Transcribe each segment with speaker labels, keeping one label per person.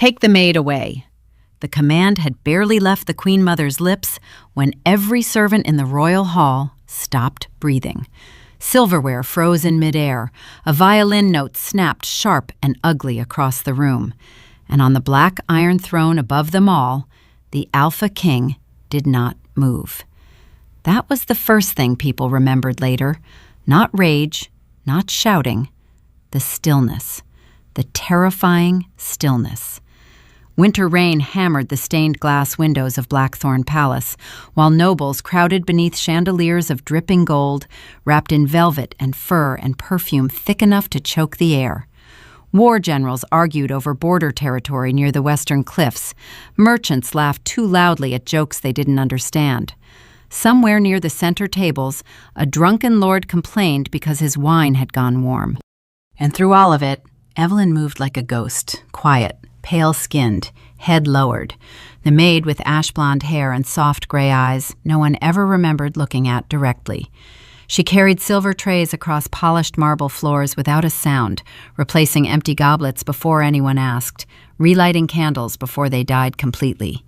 Speaker 1: "Take the maid away." The command had barely left the Queen Mother's lips when every servant in the royal hall stopped breathing. Silverware froze in midair, a violin note snapped sharp and ugly across the room, and on the black iron throne above them all, the Alpha King did not move. That was the first thing people remembered later. Not rage, not shouting, the stillness, the terrifying stillness. Winter rain hammered the stained glass windows of Blackthorne Palace, while nobles crowded beneath chandeliers of dripping gold, wrapped in velvet and fur and perfume thick enough to choke the air. War generals argued over border territory near the western cliffs. Merchants laughed too loudly at jokes they didn't understand. Somewhere near the center tables, a drunken lord complained because his wine had gone warm. And through all of it, Evelyn moved like a ghost, quiet, pale-skinned, head lowered. The maid with ash-blonde hair and soft gray eyes no one ever remembered looking at directly. She carried silver trays across polished marble floors without a sound, replacing empty goblets before anyone asked, relighting candles before they died completely.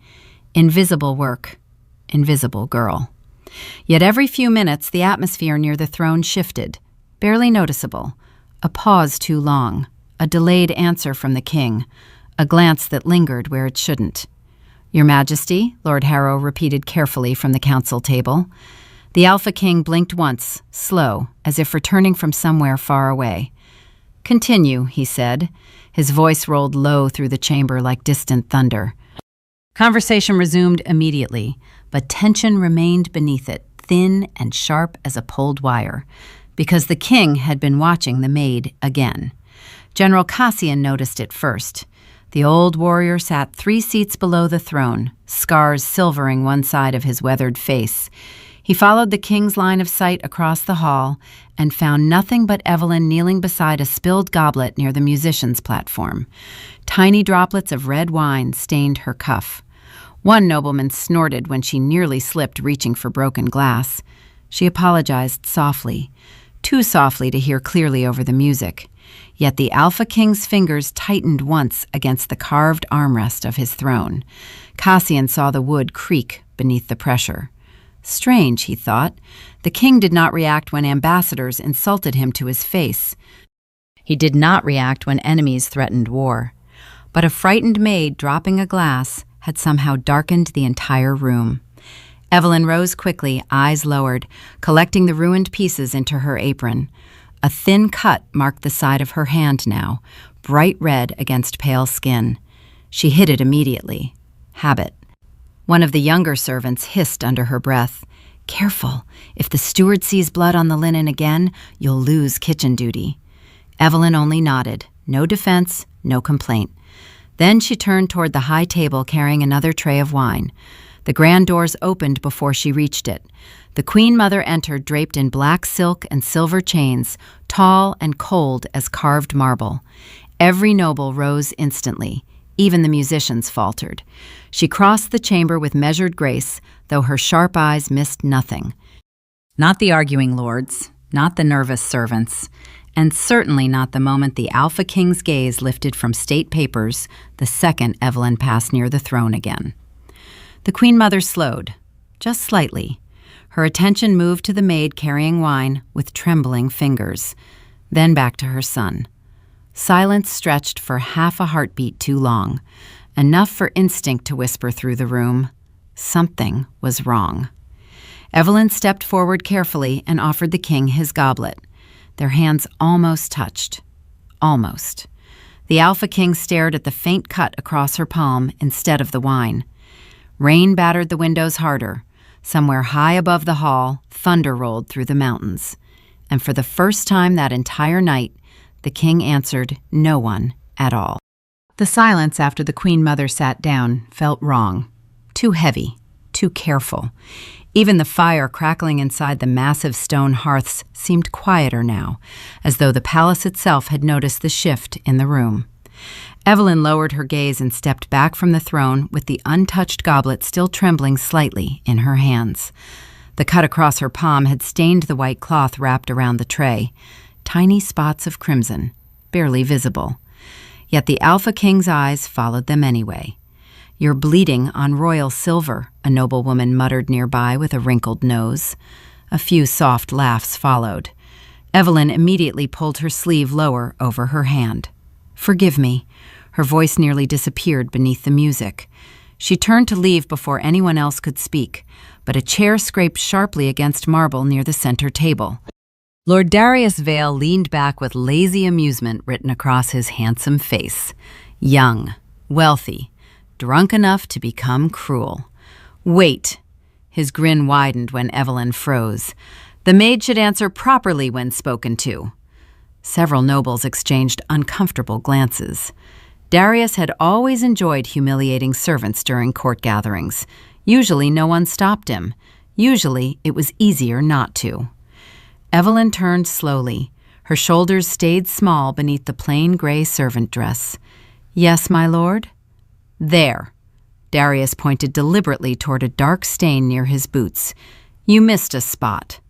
Speaker 1: Invisible work. Invisible girl. Yet every few minutes the atmosphere near the throne shifted, barely noticeable. A pause too long, a delayed answer from the king, a glance that lingered where it shouldn't. "Your Majesty," Lord Harrow repeated carefully from the council table. The Alpha King blinked once, slow, as if returning from somewhere far away. "Continue," he said. His voice rolled low through the chamber like distant thunder. Conversation resumed immediately, but tension remained beneath it, thin and sharp as a pulled wire, because the king had been watching the maid again. General Cassian noticed it first. The old warrior sat 3 seats below the throne, scars silvering one side of his weathered face. He followed the king's line of sight across the hall and found nothing but Evelyn kneeling beside a spilled goblet near the musician's platform. Tiny droplets of red wine stained her cuff. One nobleman snorted when she nearly slipped reaching for broken glass. She apologized softly, too softly to hear clearly over the music. Yet the Alpha King's fingers tightened once against the carved armrest of his throne. Cassian saw the wood creak beneath the pressure. Strange, he thought. The king did not react when ambassadors insulted him to his face. He did not react when enemies threatened war. But a frightened maid dropping a glass had somehow darkened the entire room. Evelyn rose quickly, eyes lowered, collecting the ruined pieces into her apron. A thin cut marked the side of her hand now, bright red against pale skin. She hid it immediately. Habit. One of the younger servants hissed under her breath, "Careful, if the steward sees blood on the linen again, you'll lose kitchen duty." Evelyn only nodded, no defense, no complaint. Then she turned toward the high table carrying another tray of wine. The grand doors opened before she reached it. The Queen Mother entered draped in black silk and silver chains, tall and cold as carved marble. Every noble rose instantly. Even the musicians faltered. She crossed the chamber with measured grace, though her sharp eyes missed nothing. Not the arguing lords, not the nervous servants, and certainly not the moment the Alpha King's gaze lifted from state papers the second Evelyn passed near the throne again. The Queen Mother slowed, just slightly. Her attention moved to the maid carrying wine with trembling fingers, then back to her son. Silence stretched for half a heartbeat too long, enough for instinct to whisper through the room. Something was wrong. Evelyn stepped forward carefully and offered the king his goblet. Their hands almost touched. Almost. The Alpha King stared at the faint cut across her palm instead of the wine. Rain battered the windows harder. Somewhere high above the hall, thunder rolled through the mountains. And for the first time that entire night, the king answered no one at all. The silence after the Queen Mother sat down felt wrong. Too heavy, too careful. Even the fire crackling inside the massive stone hearths seemed quieter now, as though the palace itself had noticed the shift in the room. Evelyn lowered her gaze and stepped back from the throne with the untouched goblet still trembling slightly in her hands. The cut across her palm had stained the white cloth wrapped around the tray. Tiny spots of crimson, barely visible. Yet the Alpha King's eyes followed them anyway. "You're bleeding on royal silver," a noblewoman muttered nearby with a wrinkled nose. A few soft laughs followed. Evelyn immediately pulled her sleeve lower over her hand. "Forgive me." Her voice nearly disappeared beneath the music. She turned to leave before anyone else could speak, but a chair scraped sharply against marble near the center table. Lord Darius Vale leaned back with lazy amusement written across his handsome face. Young, wealthy, drunk enough to become cruel. "Wait." His grin widened when Evelyn froze. "The maid should answer properly when spoken to." Several nobles exchanged uncomfortable glances. Darius had always enjoyed humiliating servants during court gatherings. Usually no one stopped him. Usually it was easier not to. Evelyn turned slowly. Her shoulders stayed small beneath the plain gray servant dress. "Yes, my lord?" "There." Darius pointed deliberately toward a dark stain near his boots. "You missed a spot."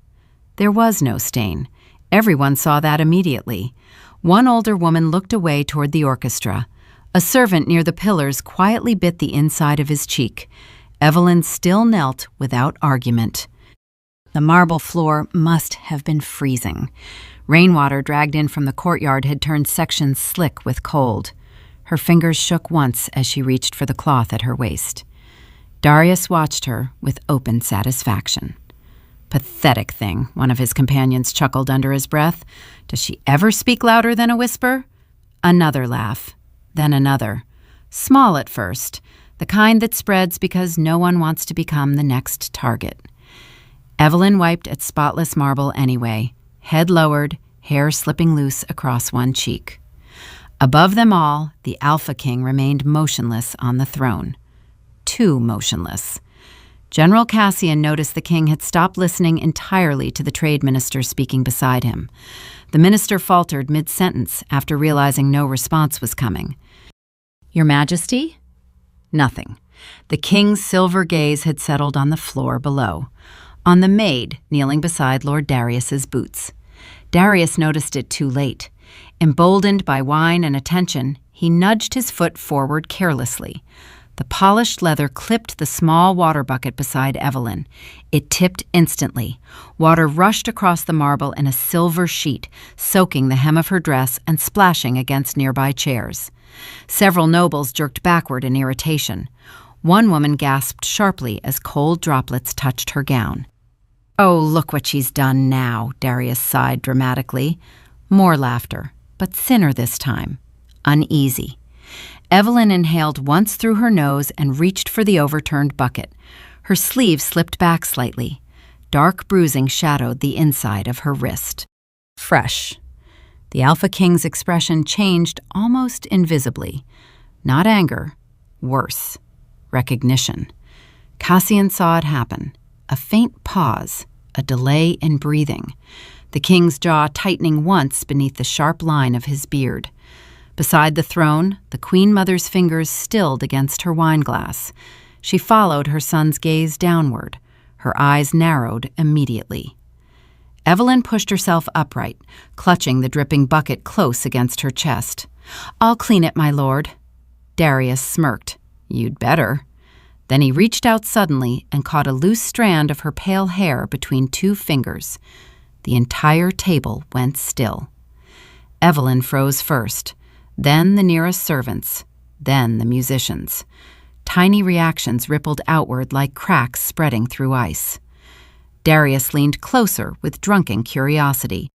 Speaker 1: There was no stain. Everyone saw that immediately. One older woman looked away toward the orchestra. A servant near the pillars quietly bit the inside of his cheek. Evelyn still knelt without argument. The marble floor must have been freezing. Rainwater dragged in from the courtyard had turned sections slick with cold. Her fingers shook once as she reached for the cloth at her waist. Darius watched her with open satisfaction. "Pathetic thing," one of his companions chuckled under his breath. "Does she ever speak louder than a whisper?" Another laugh, then another. Small at first, the kind that spreads because no one wants to become the next target. Evelyn wiped at spotless marble anyway, head lowered, hair slipping loose across one cheek. Above them all, the Alpha King remained motionless on the throne. Too motionless. General Cassian noticed the king had stopped listening entirely to the trade minister speaking beside him. The minister faltered mid-sentence after realizing no response was coming. "Your Majesty?" Nothing. The king's silver gaze had settled on the floor below, on the maid kneeling beside Lord Darius's boots. Darius noticed it too late. Emboldened by wine and attention, he nudged his foot forward carelessly. The polished leather clipped the small water bucket beside Evelyn. It tipped instantly. Water rushed across the marble in a silver sheet, soaking the hem of her dress and splashing against nearby chairs. Several nobles jerked backward in irritation. One woman gasped sharply as cold droplets touched her gown. "Oh, look what she's done now," Darius sighed dramatically. More laughter, but thinner this time. Uneasy. Evelyn inhaled once through her nose and reached for the overturned bucket. Her sleeve slipped back slightly. Dark bruising shadowed the inside of her wrist. Fresh. The Alpha King's expression changed almost invisibly. Not anger. Worse. Recognition. Cassian saw it happen. A faint pause. A delay in breathing. The king's jaw tightening once beneath the sharp line of his beard. Beside the throne, the Queen Mother's fingers stilled against her wineglass. She followed her son's gaze downward. Her eyes narrowed immediately. Evelyn pushed herself upright, clutching the dripping bucket close against her chest. "I'll clean it, my lord." Darius smirked. "You'd better." Then he reached out suddenly and caught a loose strand of her pale hair between two fingers. The entire table went still. Evelyn froze first. Then the nearest servants, then the musicians. Tiny reactions rippled outward like cracks spreading through ice. Darius leaned closer with drunken curiosity.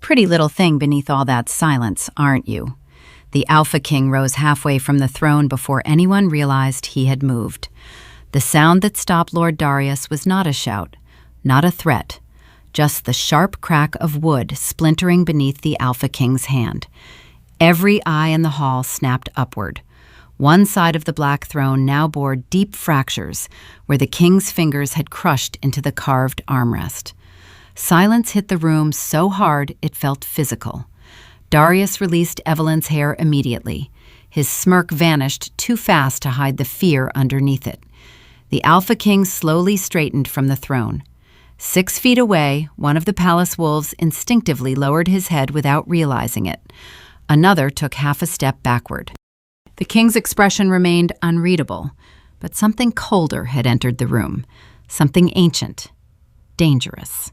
Speaker 1: "Pretty little thing beneath all that silence, aren't you?" The Alpha King rose halfway from the throne before anyone realized he had moved. The sound that stopped Lord Darius was not a shout, not a threat, just the sharp crack of wood splintering beneath the Alpha King's hand. Every eye in the hall snapped upward. One side of the black throne now bore deep fractures where the king's fingers had crushed into the carved armrest. Silence hit the room so hard it felt physical. Darius released Evelyn's hair immediately. His smirk vanished too fast to hide the fear underneath it. The Alpha King slowly straightened from the throne. 6 feet away, one of the palace wolves instinctively lowered his head without realizing it. Another took half a step backward. The king's expression remained unreadable, but something colder had entered the room, something ancient, dangerous.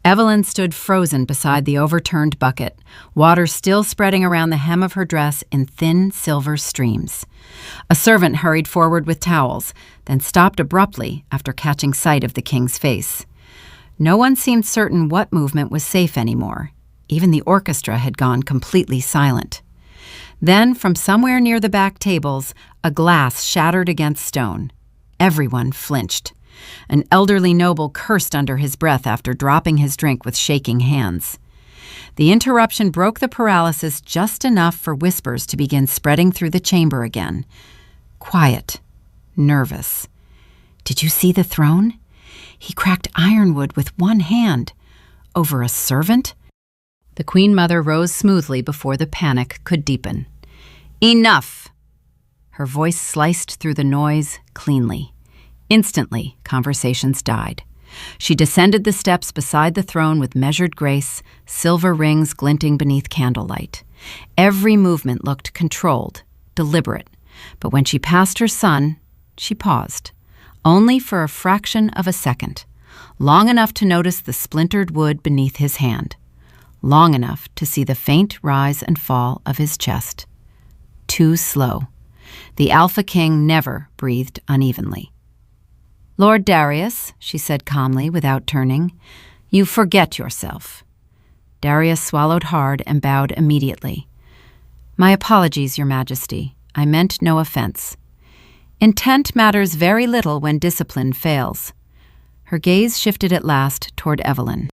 Speaker 1: Evelyn stood frozen beside the overturned bucket, water still spreading around the hem of her dress in thin silver streams. A servant hurried forward with towels, then stopped abruptly after catching sight of the king's face. No one seemed certain what movement was safe anymore. Even the orchestra had gone completely silent. Then, from somewhere near the back tables, a glass shattered against stone. Everyone flinched. An elderly noble cursed under his breath after dropping his drink with shaking hands. The interruption broke the paralysis just enough for whispers to begin spreading through the chamber again. Quiet. Nervous. "Did you see the throne? He cracked ironwood with one hand. Over a servant?" The Queen Mother rose smoothly before the panic could deepen. "Enough!" Her voice sliced through the noise cleanly. Instantly, conversations died. She descended the steps beside the throne with measured grace, silver rings glinting beneath candlelight. Every movement looked controlled, deliberate, but when she passed her son, she paused, only for a fraction of a second, long enough to notice the splintered wood beneath his hand, long enough to see the faint rise and fall of his chest. Too slow. The Alpha King never breathed unevenly. "Lord Darius," she said calmly without turning, "you forget yourself." Darius swallowed hard and bowed immediately. "My apologies, Your Majesty. I meant no offense. Intent matters very little when discipline fails." Her gaze shifted at last toward Evelyn.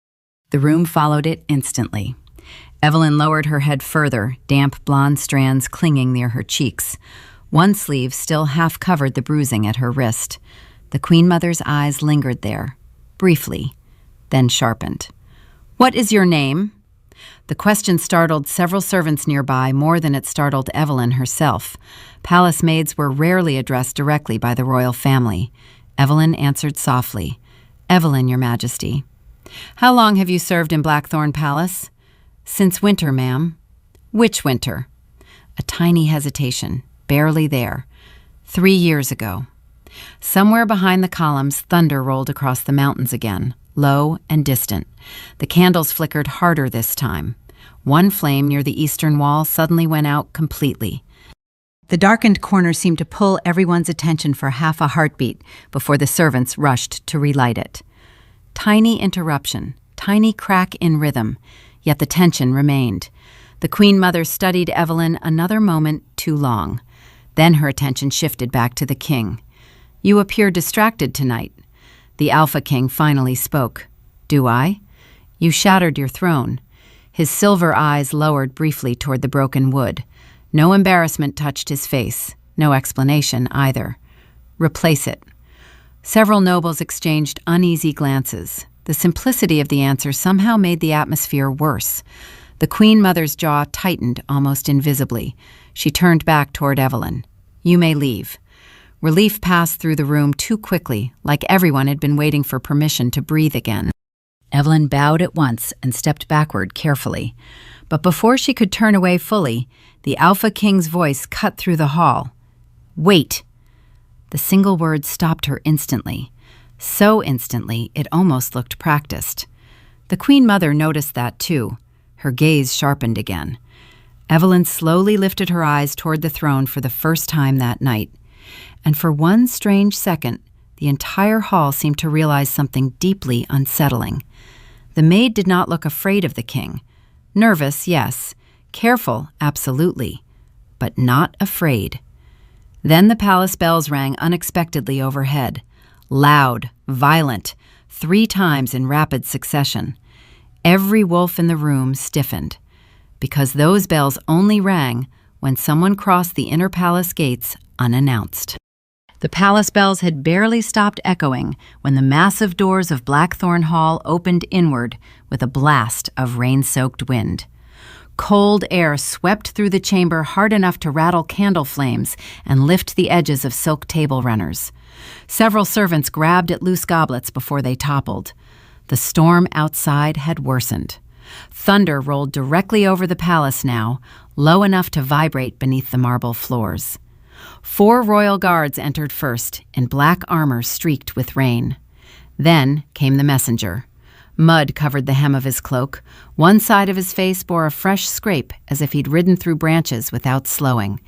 Speaker 1: The room followed it instantly. Evelyn lowered her head further, damp blonde strands clinging near her cheeks. One sleeve still half covered the bruising at her wrist. The Queen Mother's eyes lingered there, briefly, then sharpened. "What is your name?" The question startled several servants nearby more than it startled Evelyn herself. Palace maids were rarely addressed directly by the royal family. Evelyn answered softly, "Evelyn, Your Majesty." "How long have you served in Blackthorne Palace?" "Since winter, ma'am." "Which winter?" A tiny hesitation, barely there. 3 years ago. Somewhere behind the columns, thunder rolled across the mountains again, low and distant. The candles flickered harder this time. One flame near the eastern wall suddenly went out completely. The darkened corner seemed to pull everyone's attention for half a heartbeat before the servants rushed to relight it. Tiny interruption, tiny crack in rhythm, yet the tension remained. The Queen Mother studied Evelyn another moment too long. Then her attention shifted back to the king. "You appear distracted tonight." The Alpha King finally spoke. "Do I?" "You shattered your throne." His silver eyes lowered briefly toward the broken wood. No embarrassment touched his face, no explanation either. "Replace it." Several nobles exchanged uneasy glances. The simplicity of the answer somehow made the atmosphere worse. The Queen Mother's jaw tightened almost invisibly. She turned back toward Evelyn. "You may leave." Relief passed through the room too quickly, like everyone had been waiting for permission to breathe again. Evelyn bowed at once and stepped backward carefully. But before she could turn away fully, the Alpha King's voice cut through the hall. "Wait!" The single word stopped her instantly. So instantly, it almost looked practiced. The Queen Mother noticed that too. Her gaze sharpened again. Evelyn slowly lifted her eyes toward the throne for the first time that night. And for one strange second, the entire hall seemed to realize something deeply unsettling. The maid did not look afraid of the king. Nervous, yes. Careful, absolutely. But not afraid. Then the palace bells rang unexpectedly overhead. Loud, violent, 3 times in rapid succession. Every wolf in the room stiffened. Because those bells only rang when someone crossed the inner palace gates unannounced. The palace bells had barely stopped echoing when the massive doors of Blackthorne Hall opened inward with a blast of rain-soaked wind. Cold air swept through the chamber hard enough to rattle candle flames and lift the edges of silk table runners. Several servants grabbed at loose goblets before they toppled. The storm outside had worsened. Thunder rolled directly over the palace now, low enough to vibrate beneath the marble floors. 4 royal guards entered first, in black armor streaked with rain. Then came the messenger. Mud covered the hem of his cloak. One side of his face bore a fresh scrape, as if he'd ridden through branches without slowing.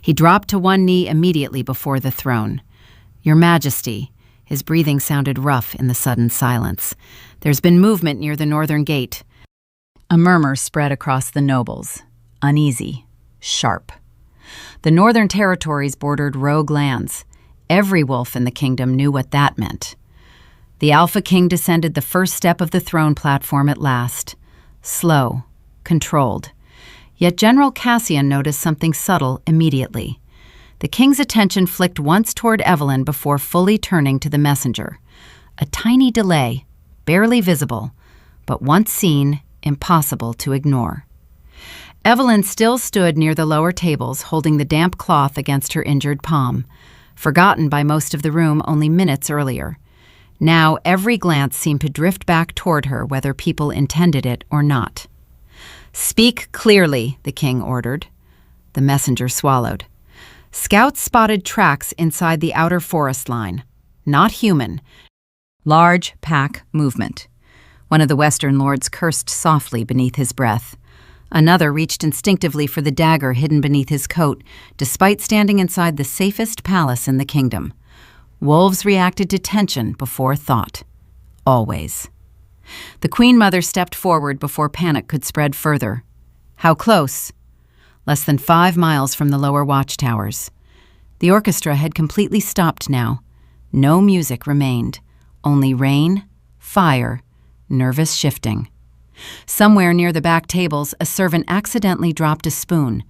Speaker 1: He dropped to one knee immediately before the throne. "Your Majesty." His breathing sounded rough in the sudden silence. "There's been movement near the northern gate." A murmur spread across the nobles. Uneasy. Sharp. The northern territories bordered rogue lands. Every wolf in the kingdom knew what that meant. The Alpha King descended the first step of the throne platform at last. Slow. Controlled. Yet General Cassian noticed something subtle immediately. The king's attention flicked once toward Evelyn before fully turning to the messenger. A tiny delay, barely visible, but once seen, impossible to ignore. Evelyn still stood near the lower tables, holding the damp cloth against her injured palm, forgotten by most of the room only minutes earlier. Now every glance seemed to drift back toward her, whether people intended it or not. "Speak clearly," the king ordered. The messenger swallowed. Scouts spotted tracks inside the outer forest line. Not human. Large pack movement. One of the Western lords cursed softly beneath his breath. Another reached instinctively for the dagger hidden beneath his coat, despite standing inside the safest palace in the kingdom. Wolves reacted to tension before thought. Always. The Queen Mother stepped forward before panic could spread further. How close? Less than 5 miles from the lower watchtowers. The orchestra had completely stopped now. No music remained. Only rain, fire, nervous shifting. Somewhere near the back tables, a servant accidentally dropped a spoon.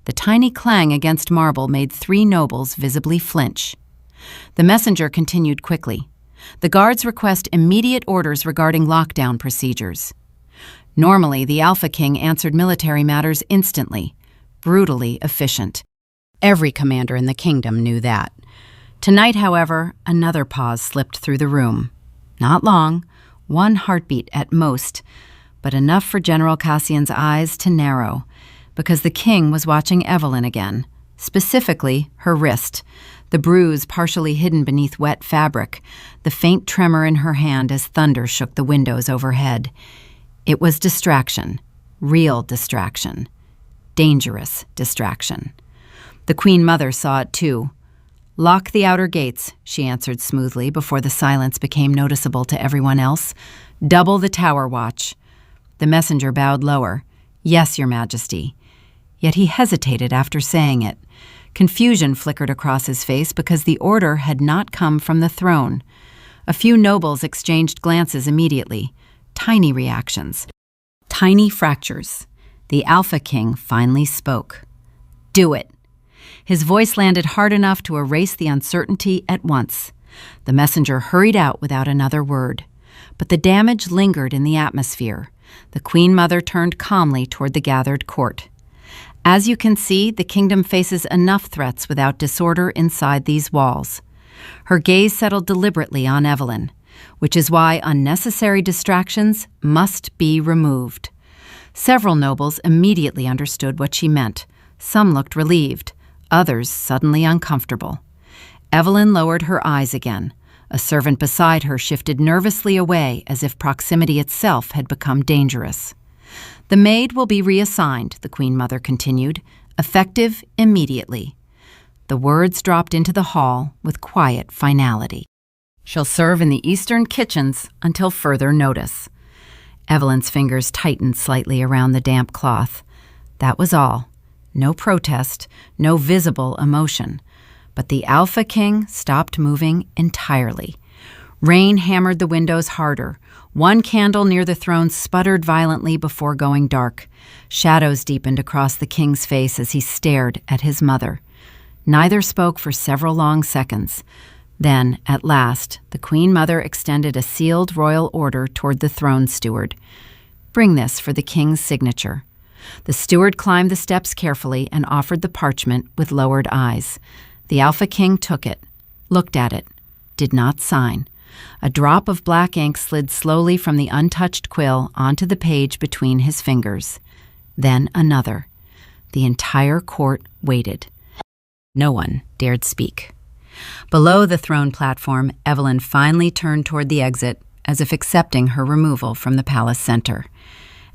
Speaker 1: The tiny clang against marble made 3 nobles visibly flinch. The messenger continued quickly. The guards request immediate orders regarding lockdown procedures. Normally, the Alpha King answered military matters instantly, brutally efficient. Every commander in the kingdom knew that. Tonight, however, another pause slipped through the room. Not long, 1 heartbeat at most, but enough for General Cassian's eyes to narrow, because the king was watching Evelyn again, specifically her wrist, the bruise partially hidden beneath wet fabric, the faint tremor in her hand as thunder shook the windows overhead. It was distraction, real distraction, dangerous distraction. The Queen Mother saw it too. "Lock the outer gates," she answered smoothly before the silence became noticeable to everyone else. "Double the tower watch." The messenger bowed lower. "Yes, Your Majesty." Yet he hesitated after saying it. Confusion flickered across his face because the order had not come from the throne. A few nobles exchanged glances immediately. Tiny reactions. Tiny fractures. The Alpha King finally spoke. "Do it." His voice landed hard enough to erase the uncertainty at once. The messenger hurried out without another word. But the damage lingered in the atmosphere. The Queen Mother turned calmly toward the gathered court. "As you can see, the kingdom faces enough threats without disorder inside these walls." Her gaze settled deliberately on Evelyn, which is why unnecessary distractions must be removed. Several nobles immediately understood what she meant. Some looked relieved, others suddenly uncomfortable. Evelyn lowered her eyes again. A servant beside her shifted nervously away as if proximity itself had become dangerous. "The maid will be reassigned," the Queen Mother continued, "effective immediately." The words dropped into the hall with quiet finality. "She'll serve in the eastern kitchens until further notice." Evelyn's fingers tightened slightly around the damp cloth. That was all. No protest, no visible emotion. But the Alpha King stopped moving entirely. Rain hammered the windows harder. One candle near the throne sputtered violently before going dark. Shadows deepened across the king's face as he stared at his mother. Neither spoke for several long seconds. Then, at last, the Queen Mother extended a sealed royal order toward the throne steward. "Bring this for the king's signature." The steward climbed the steps carefully and offered the parchment with lowered eyes. The Alpha King took it, looked at it, did not sign. A drop of black ink slid slowly from the untouched quill onto the page between his fingers. Then another. The entire court waited. No one dared speak. Below the throne platform, Evelyn finally turned toward the exit, as if accepting her removal from the palace center.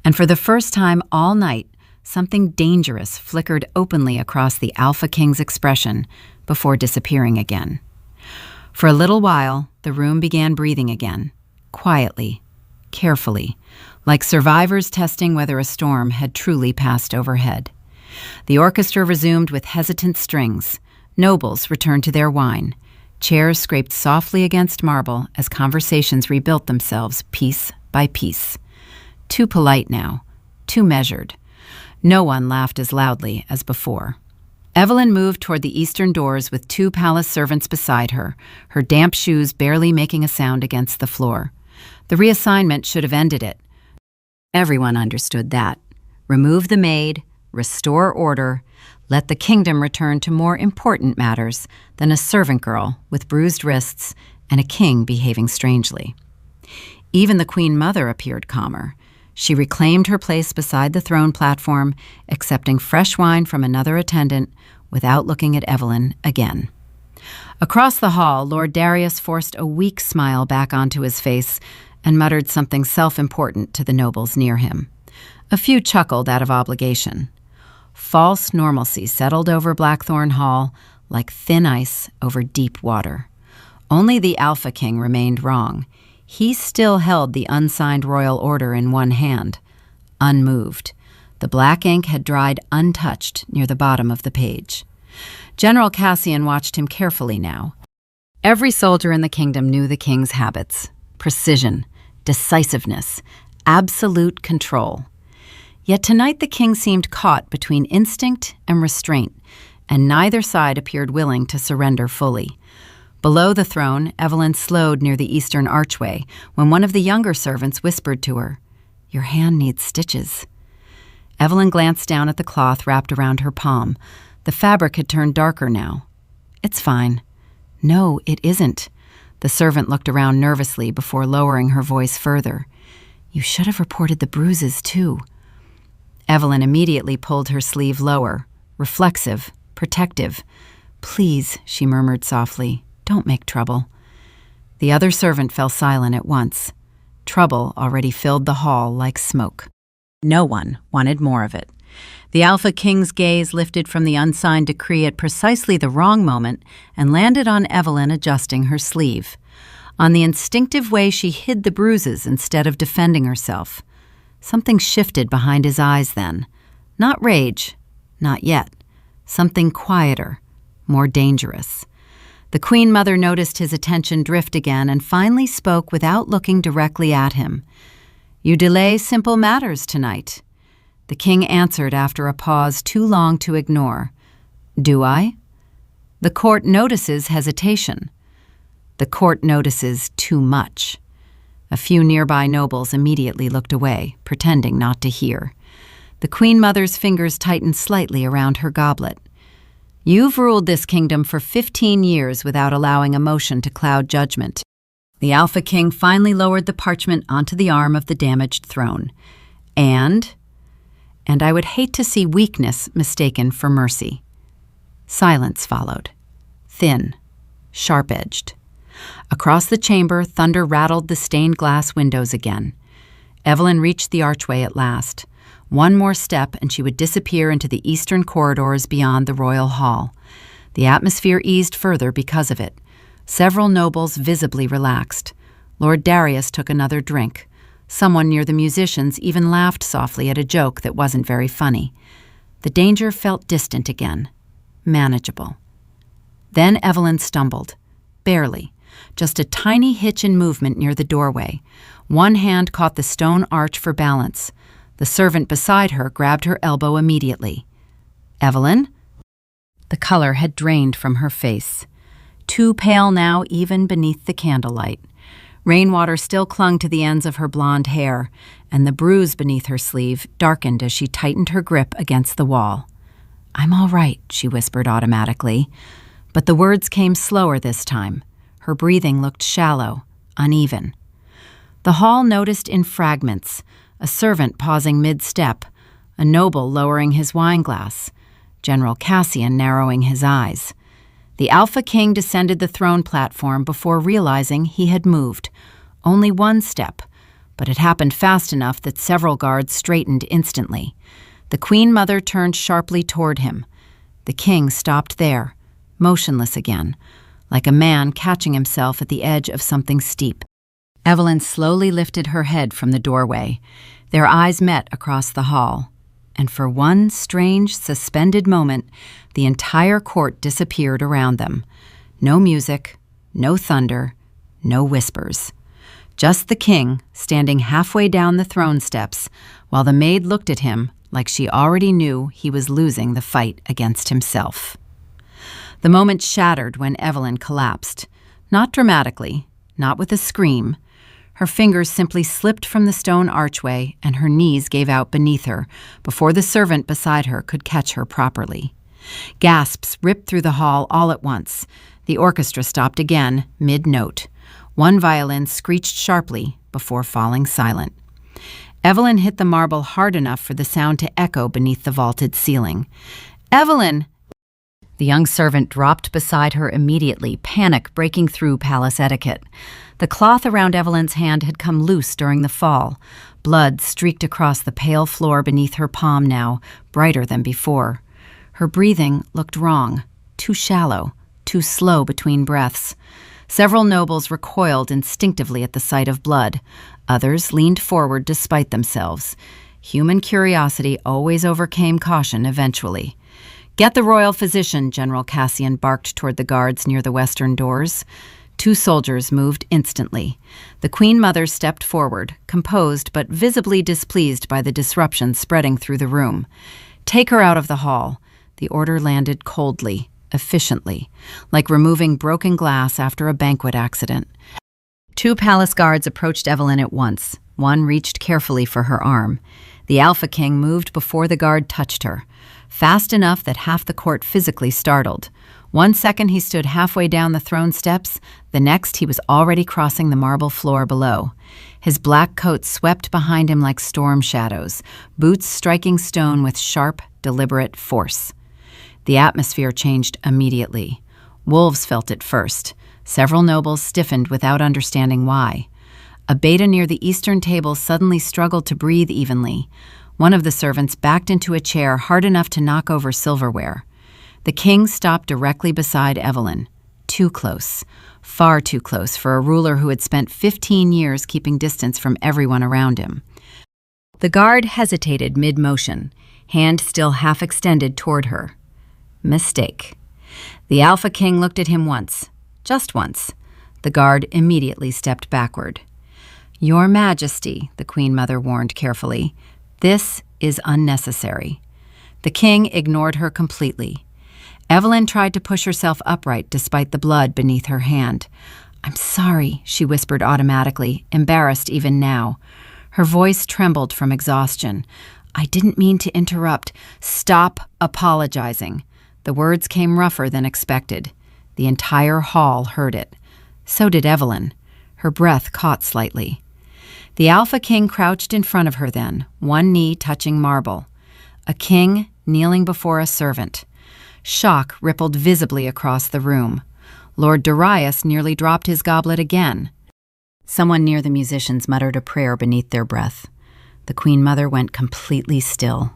Speaker 1: And for the first time all night, something dangerous flickered openly across the Alpha King's expression before disappearing again. For a little while, the room began breathing again, quietly, carefully, like survivors testing whether a storm had truly passed overhead. The orchestra resumed with hesitant strings. Nobles returned to their wine. Chairs scraped softly against marble as conversations rebuilt themselves piece by piece. Too polite now, too measured. No one laughed as loudly as before. Evelyn moved toward the eastern doors with 2 palace servants beside her, her damp shoes barely making a sound against the floor. The reassignment should have ended it. Everyone understood that. Remove the maid, restore order, let the kingdom return to more important matters than a servant girl with bruised wrists and a king behaving strangely. Even the Queen Mother appeared calmer. She reclaimed her place beside the throne platform, accepting fresh wine from another attendant without looking at Evelyn again. Across the hall, Lord Darius forced a weak smile back onto his face and muttered something self-important to the nobles near him. A few chuckled out of obligation. False normalcy settled over Blackthorne Hall like thin ice over deep water. Only the Alpha King remained wrong. He still held the unsigned royal order in one hand, unmoved. The black ink had dried untouched near the bottom of the page. General Cassian watched him carefully now. Every soldier in the kingdom knew the king's habits: precision, decisiveness, absolute control. Yet tonight the king seemed caught between instinct and restraint, and neither side appeared willing to surrender fully. Below the throne, Evelyn slowed near the eastern archway when one of the younger servants whispered to her, "Your hand needs stitches." Evelyn glanced down at the cloth wrapped around her palm. The fabric had turned darker now. "It's fine." "No, it isn't." The servant looked around nervously before lowering her voice further. "You should have reported the bruises, too." Evelyn immediately pulled her sleeve lower, reflexive, protective. "Please," she murmured softly, "don't make trouble." The other servant fell silent at once. Trouble already filled the hall like smoke. No one wanted more of it. The Alpha King's gaze lifted from the unsigned decree at precisely the wrong moment and landed on Evelyn adjusting her sleeve, on the instinctive way she hid the bruises instead of defending herself. Something shifted behind his eyes then. Not rage, not yet. Something quieter, more dangerous. The Queen Mother noticed his attention drift again and finally spoke without looking directly at him. "You delay simple matters tonight." The king answered after a pause too long to ignore. "Do I?" "The court notices hesitation." "The court notices too much." A few nearby nobles immediately looked away, pretending not to hear. The Queen Mother's fingers tightened slightly around her goblet. "You've ruled this kingdom for 15 years without allowing emotion to cloud judgment." The Alpha King finally lowered the parchment onto the arm of the damaged throne. And I would hate to see weakness mistaken for mercy." Silence followed, thin, sharp-edged. Across the chamber, thunder rattled the stained glass windows again. Evelyn reached the archway at last. One more step and she would disappear into the eastern corridors beyond the royal hall. The atmosphere eased further because of it. Several nobles visibly relaxed. Lord Darius took another drink. Someone near the musicians even laughed softly at a joke that wasn't very funny. The danger felt distant again, manageable. Then Evelyn stumbled, barely, just a tiny hitch in movement near the doorway. One hand caught the stone arch for balance. The servant beside her grabbed her elbow immediately. "Evelyn?" The color had drained from her face, too pale now even beneath the candlelight. Rainwater still clung to the ends of her blonde hair, and the bruise beneath her sleeve darkened as she tightened her grip against the wall. "I'm all right," she whispered automatically. But the words came slower this time. Her breathing looked shallow, uneven. The hall noticed in fragments, a servant pausing mid-step, a noble lowering his wineglass, General Cassian narrowing his eyes. The Alpha King descended the throne platform before realizing he had moved. Only one step, but it happened fast enough that several guards straightened instantly. The Queen Mother turned sharply toward him. The king stopped there, motionless again, like a man catching himself at the edge of something steep. Evelyn slowly lifted her head from the doorway. Their eyes met across the hall, and for one strange, suspended moment, the entire court disappeared around them. No music, no thunder, no whispers. Just the king, standing halfway down the throne steps, while the maid looked at him like she already knew he was losing the fight against himself. The moment shattered when Evelyn collapsed. Not dramatically, not with a scream. Her fingers simply slipped from the stone archway and her knees gave out beneath her before the servant beside her could catch her properly. Gasps ripped through the hall all at once. The orchestra stopped again, mid-note. One violin screeched sharply before falling silent. Evelyn hit the marble hard enough for the sound to echo beneath the vaulted ceiling. "Evelyn!" The young servant dropped beside her immediately, panic breaking through palace etiquette. The cloth around Evelyn's hand had come loose during the fall. Blood streaked across the pale floor beneath her palm now, brighter than before. Her breathing looked wrong, too shallow, too slow between breaths. Several nobles recoiled instinctively at the sight of blood. Others leaned forward despite themselves. Human curiosity always overcame caution eventually. "Get the royal physician," General Cassian barked toward the guards near the western doors. 2 soldiers moved instantly. The Queen Mother stepped forward, composed but visibly displeased by the disruption spreading through the room. "Take her out of the hall." The order landed coldly, efficiently, like removing broken glass after a banquet accident. 2 palace guards approached Evelyn at once. One reached carefully for her arm. The Alpha King moved before the guard touched her, fast enough that half the court physically startled. 1 second he stood halfway down the throne steps, the next he was already crossing the marble floor below. His black coat swept behind him like storm shadows, boots striking stone with sharp, deliberate force. The atmosphere changed immediately. Wolves felt it first. Several nobles stiffened without understanding why. A beta near the eastern table suddenly struggled to breathe evenly. One of the servants backed into a chair hard enough to knock over silverware. The king stopped directly beside Evelyn. Too close. Far too close for a ruler who had spent 15 years keeping distance from everyone around him. The guard hesitated mid-motion, hand still half extended toward her. Mistake. The Alpha King looked at him once. Just once. The guard immediately stepped backward. "Your Majesty," the Queen Mother warned carefully, "this is unnecessary." The king ignored her completely. Evelyn tried to push herself upright despite the blood beneath her hand. "I'm sorry," she whispered automatically, embarrassed even now. Her voice trembled from exhaustion. "I didn't mean to interrupt. Stop apologizing." The words came rougher than expected. The entire hall heard it. So did Evelyn. Her breath caught slightly. The Alpha King crouched in front of her then, one knee touching marble. A king kneeling before a servant. Shock rippled visibly across the room. Lord Darius nearly dropped his goblet again. Someone near the musicians muttered a prayer beneath their breath. The Queen Mother went completely still.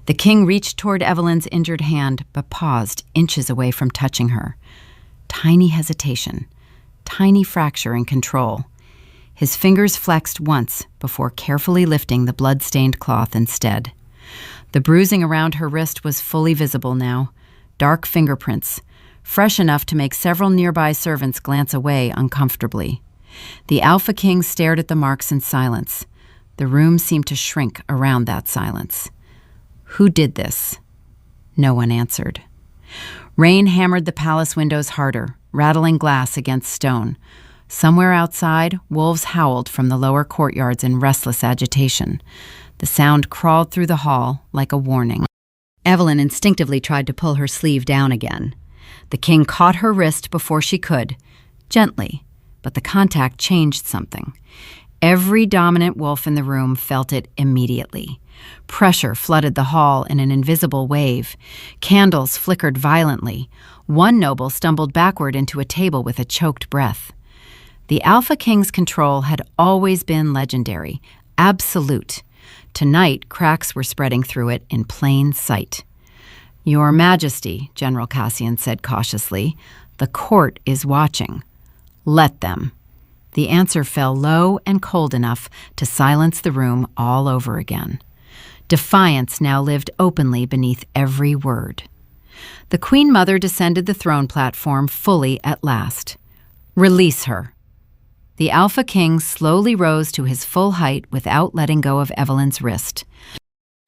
Speaker 1: The king reached toward Evelyn's injured hand, but paused, inches away from touching her. Tiny hesitation. Tiny fracture in control. His fingers flexed once before carefully lifting the blood-stained cloth instead. The bruising around her wrist was fully visible now. Dark fingerprints, fresh enough to make several nearby servants glance away uncomfortably. The Alpha King stared at the marks in silence. The room seemed to shrink around that silence. Who did this? No one answered. Rain hammered the palace windows harder, rattling glass against stone. Somewhere outside, wolves howled from the lower courtyards in restless agitation. The sound crawled through the hall like a warning. Evelyn instinctively tried to pull her sleeve down again. The king caught her wrist before she could, gently, but the contact changed something. Every dominant wolf in the room felt it immediately. Pressure flooded the hall in an invisible wave. Candles flickered violently. One noble stumbled backward into a table with a choked breath. The Alpha King's control had always been legendary, absolute. Tonight, cracks were spreading through it in plain sight. "Your Majesty," General Cassian said cautiously, "the court is watching. Let them." The answer fell low and cold enough to silence the room all over again. Defiance now lived openly beneath every word. The Queen Mother descended the throne platform fully at last. "Release her." The Alpha King slowly rose to his full height without letting go of Evelyn's wrist.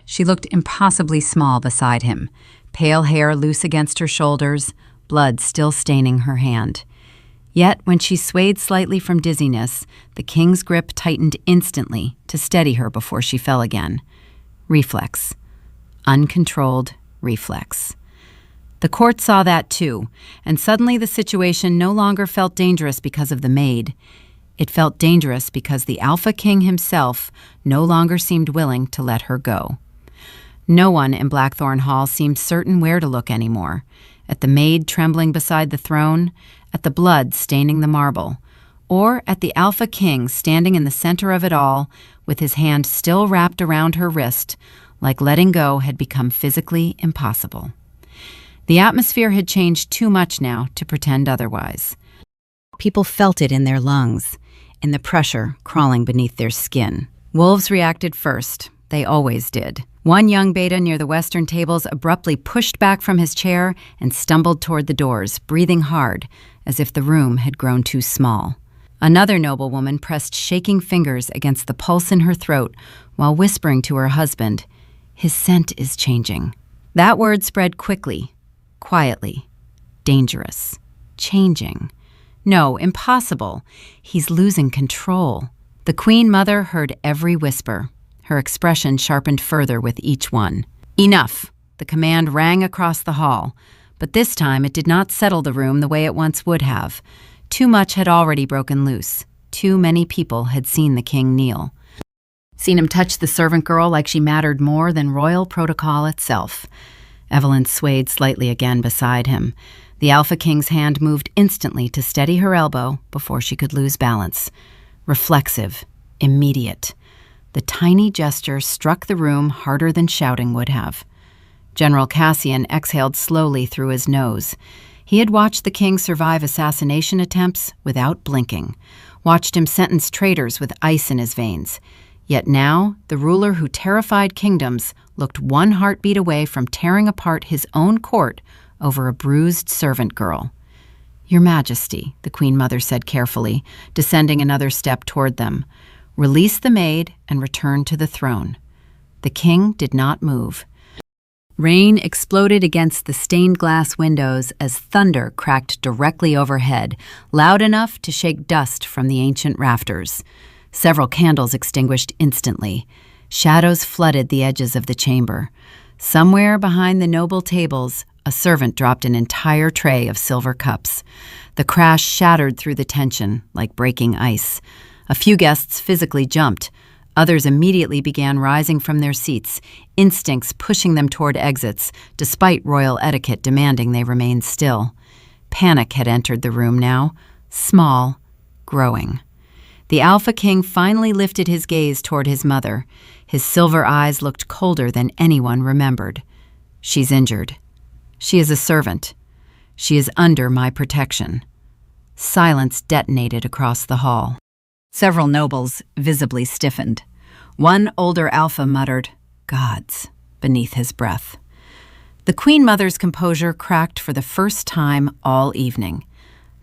Speaker 1: She looked impossibly small beside him, pale hair loose against her shoulders, blood still staining her hand. Yet when she swayed slightly from dizziness, the king's grip tightened instantly to steady her before she fell again. Reflex. Uncontrolled reflex. The court saw that too, and suddenly the situation no longer felt dangerous because of the maid. It felt dangerous because the Alpha King himself no longer seemed willing to let her go. No one in Blackthorne Hall seemed certain where to look anymore. At the maid trembling beside the throne, at the blood staining the marble, or at the Alpha King standing in the center of it all, with his hand still wrapped around her wrist, like letting go had become physically impossible. The atmosphere had changed too much now to pretend otherwise. People felt it in their lungs, in the pressure crawling beneath their skin. Wolves reacted first. They always did. One young beta near the western tables abruptly pushed back from his chair and stumbled toward the doors, breathing hard, as if the room had grown too small. Another noblewoman pressed shaking fingers against the pulse in her throat while whispering to her husband, "His scent is changing." That word spread quickly, quietly. Dangerous. Changing. No, impossible. He's losing control. The Queen Mother heard every whisper. Her expression sharpened further with each one. "Enough!" The command rang across the hall, but this time it did not settle the room the way it once would have. Too much had already broken loose. Too many people had seen the king kneel. Seen him touch the servant girl like she mattered more than royal protocol itself. Evelyn swayed slightly again beside him. The Alpha King's hand moved instantly to steady her elbow before she could lose balance. Reflexive, immediate. The tiny gesture struck the room harder than shouting would have. General Cassian exhaled slowly through his nose. He had watched the king survive assassination attempts without blinking, watched him sentence traitors with ice in his veins. Yet now, the ruler who terrified kingdoms looked one heartbeat away from tearing apart his own court over a bruised servant girl. "Your Majesty," the Queen Mother said carefully, descending another step toward them. "Release the maid and return to the throne." The king did not move. Rain exploded against the stained glass windows as thunder cracked directly overhead, loud enough to shake dust from the ancient rafters. Several candles extinguished instantly. Shadows flooded the edges of the chamber. Somewhere behind the noble tables, a servant dropped an entire tray of silver cups. The crash shattered through the tension like breaking ice. A few guests physically jumped. Others immediately began rising from their seats, instincts pushing them toward exits, despite royal etiquette demanding they remain still. Panic had entered the room now, small, growing. The Alpha King finally lifted his gaze toward his mother. His silver eyes looked colder than anyone remembered. "She's injured. She is a servant. She is under my protection." Silence detonated across the hall. Several nobles visibly stiffened. One older Alpha muttered, "Gods," beneath his breath. The Queen Mother's composure cracked for the first time all evening.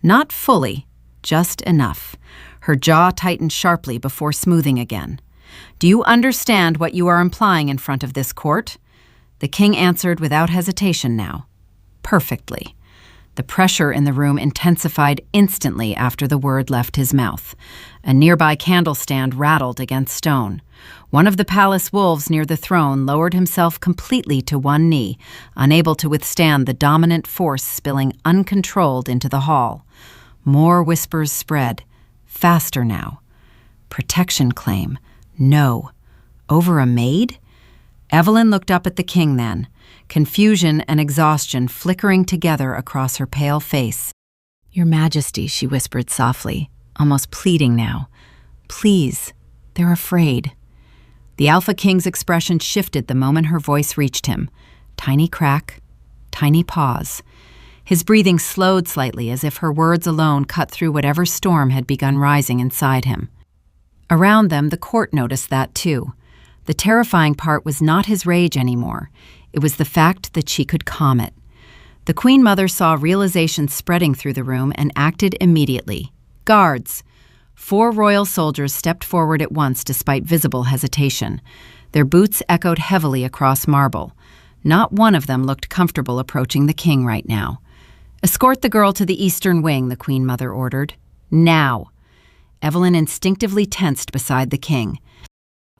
Speaker 1: Not fully, just enough. Her jaw tightened sharply before smoothing again. "Do you understand what you are implying in front of this court?" The king answered without hesitation now. Perfectly. The pressure in the room intensified instantly after the word left his mouth. A nearby candle stand rattled against stone. One of the palace wolves near the throne lowered himself completely to one knee, unable to withstand the dominant force spilling uncontrolled into the hall. More whispers spread, Faster now. Protection claim. No. Over a maid? Evelyn looked up at the king then, confusion and exhaustion flickering together across her pale face. "Your Majesty," she whispered softly, almost pleading now. "Please, they're afraid." The Alpha King's expression shifted the moment her voice reached him. Tiny crack, tiny pause. His breathing slowed slightly as if her words alone cut through whatever storm had begun rising inside him. Around them, the court noticed that too. The terrifying part was not his rage anymore. It was the fact that she could calm it. The Queen Mother saw realization spreading through the room and acted immediately. "Guards!" 4 royal soldiers stepped forward at once despite visible hesitation. Their boots echoed heavily across marble. Not one of them looked comfortable approaching the king right now. "Escort the girl to the eastern wing," the Queen Mother ordered. "Now!" Evelyn instinctively tensed beside the king.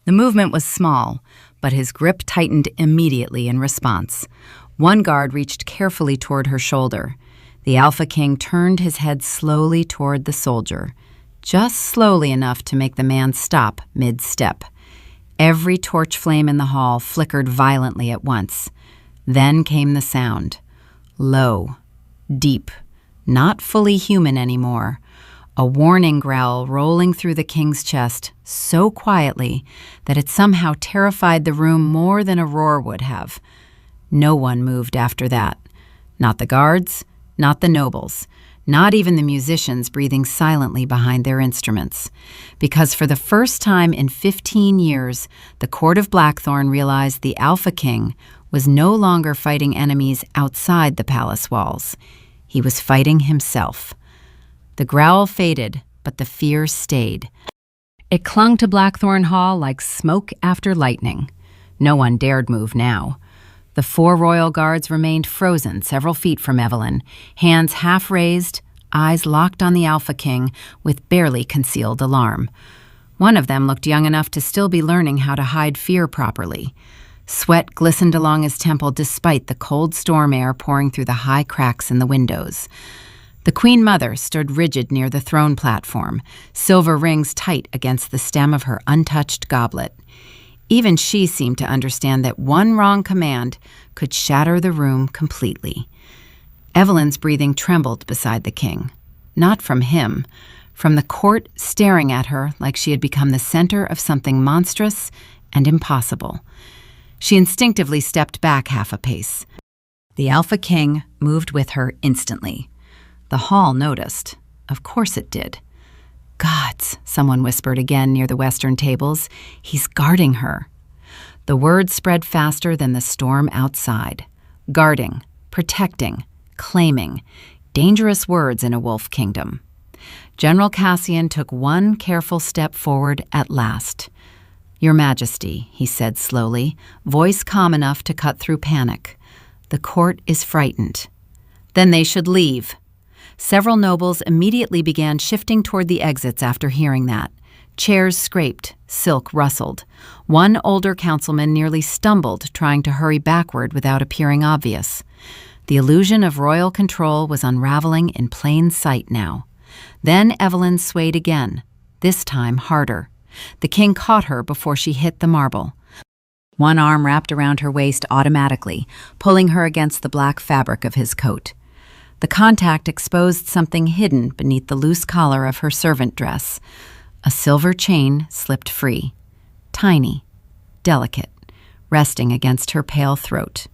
Speaker 1: The movement was small, but his grip tightened immediately in response. One guard reached carefully toward her shoulder. The Alpha King turned his head slowly toward the soldier, just slowly enough to make the man stop mid-step. Every torch flame in the hall flickered violently at once. Then came the sound. Low, deep, not fully human anymore. A warning growl rolling through the king's chest so quietly that it somehow terrified the room more than a roar would have. No one moved after that. Not the guards, not the nobles, not even the musicians breathing silently behind their instruments. Because for the first time in 15 years, the court of Blackthorne realized the Alpha King was no longer fighting enemies outside the palace walls. He was fighting himself. The growl faded, but the fear stayed. It clung to Blackthorne Hall like smoke after lightning. No one dared move now. The 4 royal guards remained frozen several feet from Evelyn, hands half raised, eyes locked on the Alpha King with barely concealed alarm. One of them looked young enough to still be learning how to hide fear properly. Sweat glistened along his temple despite the cold storm air pouring through the high cracks in the windows. The Queen Mother stood rigid near the throne platform, silver rings tight against the stem of her untouched goblet. Even she seemed to understand that one wrong command could shatter the room completely. Evelyn's breathing trembled beside the king. Not from him, from the court staring at her like she had become the center of something monstrous and impossible. She instinctively stepped back half a pace. The Alpha King moved with her instantly. The hall noticed. Of course it did. "Gods," someone whispered again near the western tables. "He's guarding her." The word spread faster than the storm outside. Guarding, protecting, claiming. Dangerous words in a wolf kingdom. General Cassian took one careful step forward at last. "Your Majesty," he said slowly, voice calm enough to cut through panic. "The court is frightened." "Then they should leave." Several nobles immediately began shifting toward the exits after hearing that. Chairs scraped, silk rustled. One older councilman nearly stumbled trying to hurry backward without appearing obvious. The illusion of royal control was unraveling in plain sight now. Then Evelyn swayed again, this time harder. The king caught her before she hit the marble. One arm wrapped around her waist automatically, pulling her against the black fabric of his coat. The contact exposed something hidden beneath the loose collar of her servant dress. A silver chain slipped free, tiny, delicate, resting against her pale throat.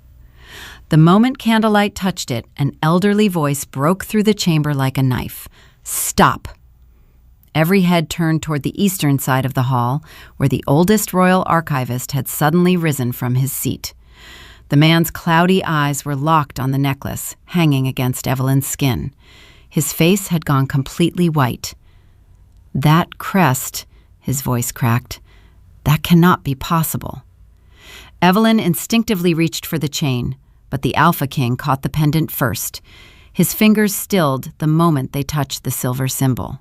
Speaker 1: The moment candlelight touched it, an elderly voice broke through the chamber like a knife. "Stop!" Every head turned toward the eastern side of the hall, where the oldest royal archivist had suddenly risen from his seat. The man's cloudy eyes were locked on the necklace, hanging against Evelyn's skin. His face had gone completely white. "That crest," his voice cracked, "that cannot be possible." Evelyn instinctively reached for the chain, but the Alpha King caught the pendant first. His fingers stilled the moment they touched the silver symbol.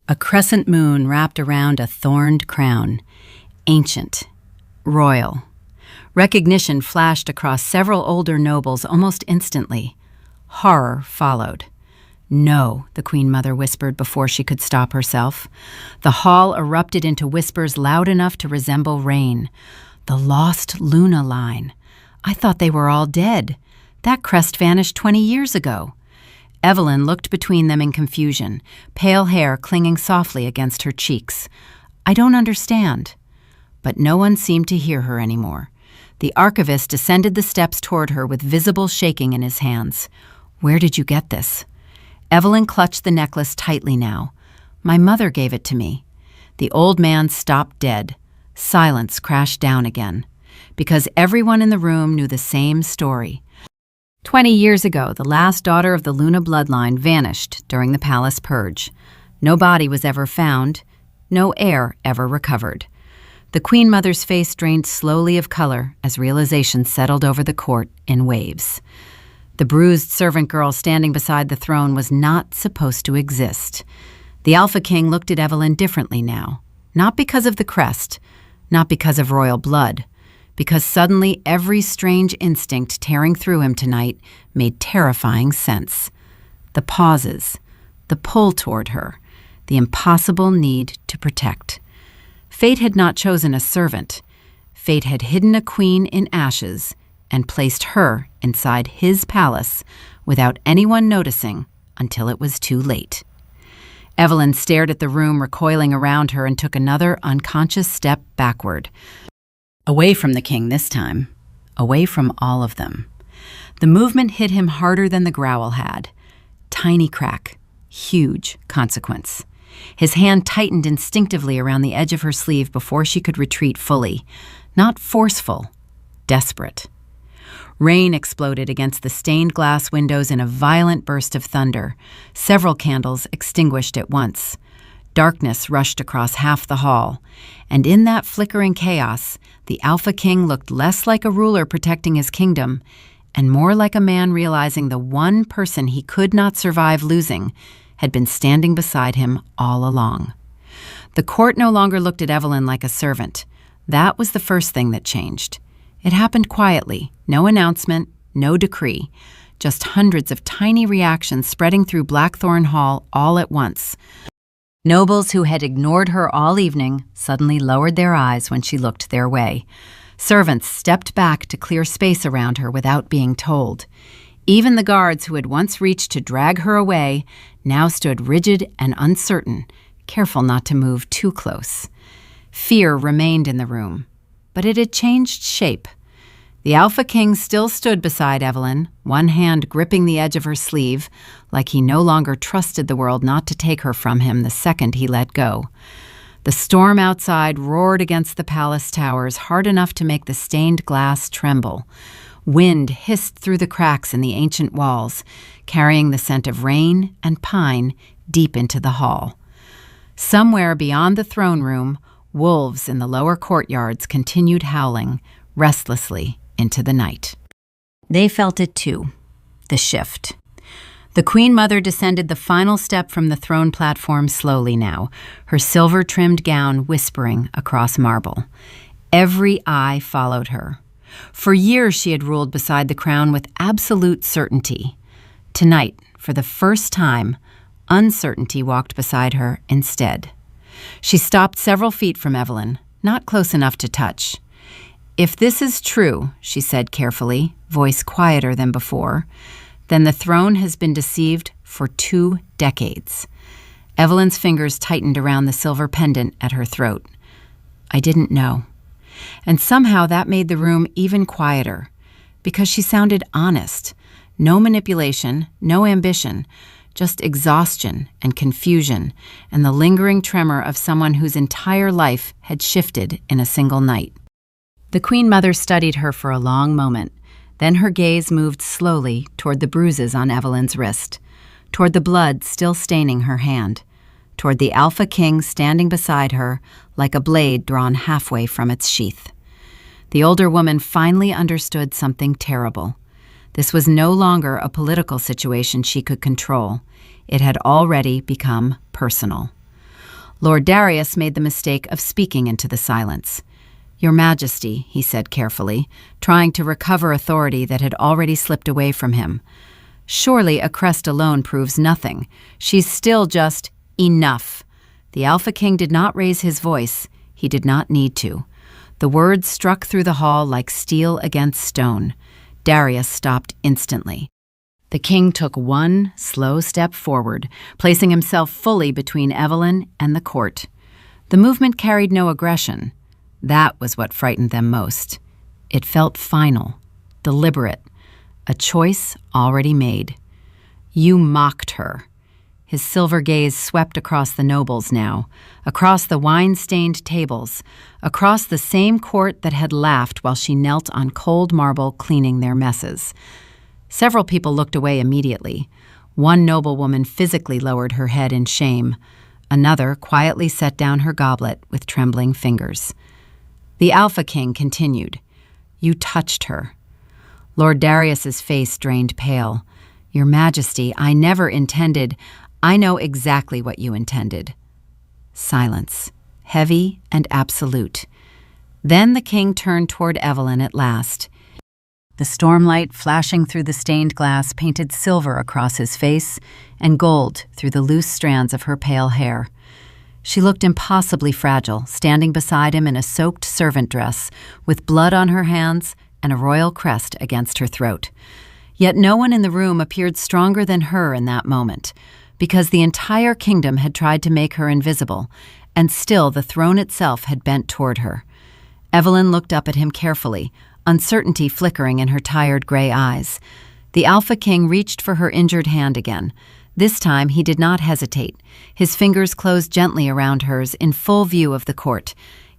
Speaker 1: A crescent moon wrapped around a thorned crown. Ancient. Royal. Recognition flashed across several older nobles almost instantly. Horror followed. "No," the Queen Mother whispered before she could stop herself. The hall erupted into whispers loud enough to resemble rain. "The lost Luna line. I thought they were all dead. That crest vanished 20 years ago." Evelyn looked between them in confusion, pale hair clinging softly against her cheeks. "I don't understand." But no one seemed to hear her anymore. The archivist descended the steps toward her with visible shaking in his hands. "Where did you get this?" Evelyn clutched the necklace tightly now. "My mother gave it to me." The old man stopped dead. Silence crashed down again, because everyone in the room knew the same story. 20 years ago, the last daughter of the Luna bloodline vanished during the palace purge. No body was ever found, no heir ever recovered. The Queen Mother's face drained slowly of color as realization settled over the court in waves. The bruised servant girl standing beside the throne was not supposed to exist. The Alpha King looked at Evelyn differently now, not because of the crest, not because of royal blood, because suddenly every strange instinct tearing through him tonight made terrifying sense. The pauses, the pull toward her, the impossible need to protect. Fate had not chosen a servant. Fate had hidden a queen in ashes and placed her inside his palace without anyone noticing until it was too late. Evelyn stared at the room recoiling around her and took another unconscious step backward. Away from the king this time. Away from all of them. The movement hit him harder than the growl had. Tiny crack. Huge consequence. His hand tightened instinctively around the edge of her sleeve before she could retreat fully. Not forceful. Desperate. Rain exploded against the stained glass windows in a violent burst of thunder. Several candles extinguished at once. Darkness rushed across half the hall, and in that flickering chaos, the Alpha King looked less like a ruler protecting his kingdom and more like a man realizing the one person he could not survive losing had been standing beside him all along. The court no longer looked at Evelyn like a servant. That was the first thing that changed. It happened quietly, no announcement, no decree, just hundreds of tiny reactions spreading through Blackthorne Hall all at once. Nobles who had ignored her all evening suddenly lowered their eyes when she looked their way. Servants stepped back to clear space around her without being told. Even the guards who had once reached to drag her away now stood rigid and uncertain, careful not to move too close. Fear remained in the room, but it had changed shape. The Alpha King still stood beside Evelyn, one hand gripping the edge of her sleeve, like he no longer trusted the world not to take her from him the second he let go. The storm outside roared against the palace towers hard enough to make the stained glass tremble. Wind hissed through the cracks in the ancient walls, carrying the scent of rain and pine deep into the hall. Somewhere beyond the throne room, wolves in the lower courtyards continued howling, restlessly, into the night. They felt it too, the shift. The Queen Mother descended the final step from the throne platform slowly now, her silver-trimmed gown whispering across marble. Every eye followed her. For years she had ruled beside the crown with absolute certainty. Tonight, for the first time, uncertainty walked beside her instead. She stopped several feet from Evelyn, not close enough to touch. "If this is true," she said carefully, voice quieter than before, "then the throne has been deceived for 2 decades. Evelyn's fingers tightened around the silver pendant at her throat. "I didn't know." And somehow that made the room even quieter, because she sounded honest. No manipulation, no ambition, just exhaustion and confusion and the lingering tremor of someone whose entire life had shifted in a single night. The Queen Mother studied her for a long moment. Then her gaze moved slowly toward the bruises on Evelyn's wrist, toward the blood still staining her hand, toward the Alpha King standing beside her like a blade drawn halfway from its sheath. The older woman finally understood something terrible. This was no longer a political situation she could control. It had already become personal. Lord Darius made the mistake of speaking into the silence. "Your Majesty," he said carefully, trying to recover authority that had already slipped away from him. Surely a crest alone proves nothing. She's still just enough. The Alpha King did not raise his voice. He did not need to. The words struck through the hall like steel against stone. Darius stopped instantly. The king took one slow step forward, placing himself fully between Evelyn and the court. The movement carried no aggression. That was what frightened them most. It felt final, deliberate, a choice already made. You mocked her. His silver gaze swept across the nobles now, across the wine-stained tables, across the same court that had laughed while she knelt on cold marble cleaning their messes. Several people looked away immediately. One noblewoman physically lowered her head in shame. Another quietly set down her goblet with trembling fingers. The Alpha King continued. You touched her. Lord Darius's face drained pale. Your Majesty, I never intended. I know exactly what you intended. Silence, heavy and absolute. Then the king turned toward Evelyn at last. The stormlight flashing through the stained glass painted silver across his face and gold through the loose strands of her pale hair. She looked impossibly fragile, standing beside him in a soaked servant dress, with blood on her hands and a royal crest against her throat. Yet no one in the room appeared stronger than her in that moment, because the entire kingdom had tried to make her invisible, and still the throne itself had bent toward her. Evelyn looked up at him carefully, uncertainty flickering in her tired gray eyes. The Alpha King reached for her injured hand again. This time he did not hesitate. His fingers closed gently around hers in full view of the court.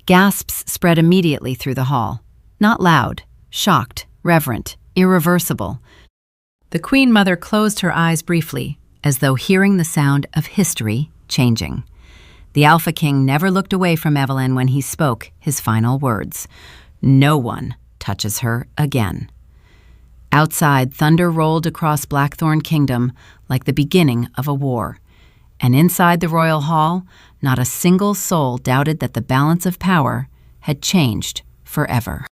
Speaker 1: Gasps spread immediately through the hall. Not loud, shocked, reverent, irreversible. The Queen Mother closed her eyes briefly, as though hearing the sound of history changing. The Alpha King never looked away from Evelyn when he spoke his final words. No one touches her again. Outside, thunder rolled across Blackthorne Kingdom like the beginning of a war. And inside the royal hall, not a single soul doubted that the balance of power had changed forever.